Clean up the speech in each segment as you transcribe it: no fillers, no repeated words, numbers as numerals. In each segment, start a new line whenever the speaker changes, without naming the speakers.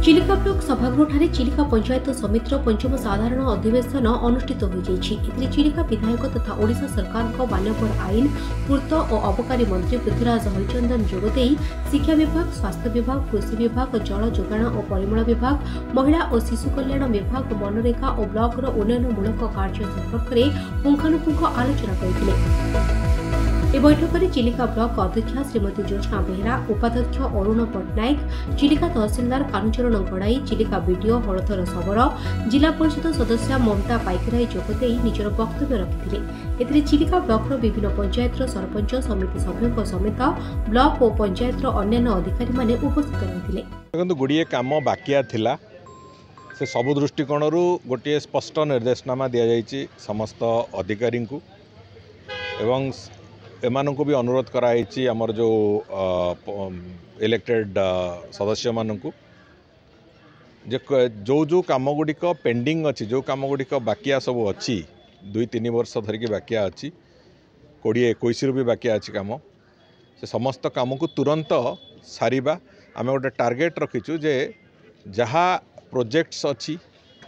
Chilika block सभागृह चिलिका पंचायत समितिर पंचम साधारण अधिवेशन अनुष्ठित हो चिलिका विधायक तथा ओडिशा सरकार मान्यवर आईन पूर्त और अबकारी मंत्री पृथ्वीराज हरिचंदन जोगदे शिक्षा विभाग, स्वास्थ्य विभाग, कृषि विभाग, जल जोगाण और परिमल विभाग, महिला और शिशु कल्याण विभाग, मनरेगा और ब्लॉक उन्नयनमूलक कार्य संपर्क में पुंखानुपुंख आलोचना करथिले। ए बैठक में चिलिका ब्लॉक अध्यक्षा श्रीमती ज्योत्ना बेहरा, उपाध्यक्ष अरुण पट्टनायक, चिलिका तहसीलदार कानुचरण गड़ाई, चिलिका बीडीओ हलधर शबर, जिला परिषद सदस्य ममता पाइकराई जोगदे निजर वक्तव्य रखिथिले। चिलिका ब्लॉक विभिन्न पंचायत सरपंच समिति सभ्यों समेत ब्लॉक और पंचायत अन्य अधिकारी माने उपस्थित रहिथिले।
गुड़िए काम बाकिया थिला से सबु दृष्टिकोण गोटे स्पष्ट निर्देशनामा दि जाइए समस्त अधिकारी को एवं एमानंको भी अनुरोध कराई आमर जो इलेक्टेड सदस्य मानू जो काम गुड़िक पेंडिंग अच्छी जो काम गुड़िक बाकिया सब अच्छी 2-3 वर्ष धरिकी बाकिया अच्छी 20-21 भी बाकिया अच्छी काम से समस्त काम को तुरंत सारिबा आम गोटे टार्गेट रखीचु जे जहाँ प्रोजेक्ट्स अच्छी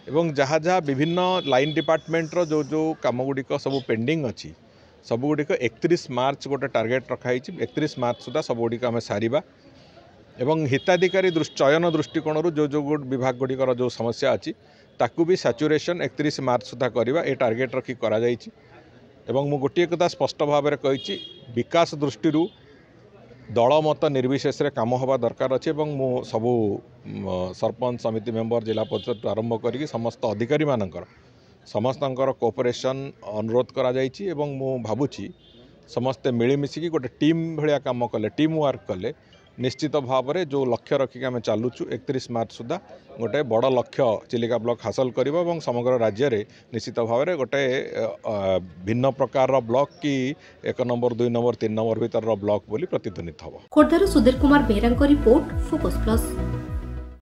एवं जहाँ जहाँ विभिन्न लाइन डिपार्टमेंटर जो जो काम गुड़िक सब पेंडिंग अच्छी सबुगुड़िक 31 मार्च गोटे टार्गेट रखाई 31 मार्च सुधा सबुगुड़िक आम सारिबा एवं हिताधिकारी चयन दृष्टिकोण जो जो विभाग गुड़िकर जो समस्या अच्छी ताकू भी सैचुरेशन 31 मार्च सुधा करवा ए टार्गेट रखी करा जाइछि। एवं मु गोटे कथा स्पष्ट भाव में कही विकास दृष्टि दल मत निर्विशेष रे काम हवा दरकार अच्छे मु सबू सरपंच समिति मेंबर जिला परिषद आरंभ करी समस्त अधिकारी मानकर समस्तंकर कोऑपरेशन अनुरोध करा जाइछि एवं मु भाबुछि समस्ते मिलीमिशिकी गोटे टीम भलिया काम कले टीम वर्क कले निश्चित भाव में जो लक्ष्य रखिक आम चलुचु 31 मार्च सुधा गोटे बड़ लक्ष्य चिलिका ब्लॉक हासिल करिबो एवं समग्र राज्य रे निश्चित भाव में गोटे भिन्न प्रकार ब्लॉक की 1 नंबर 2 नंबर 3 नंबर भीतर ब्लॉक बोली प्रतिध्वनित हबो।
खोर्धार Sudhir Kumar Behera report Focus plus.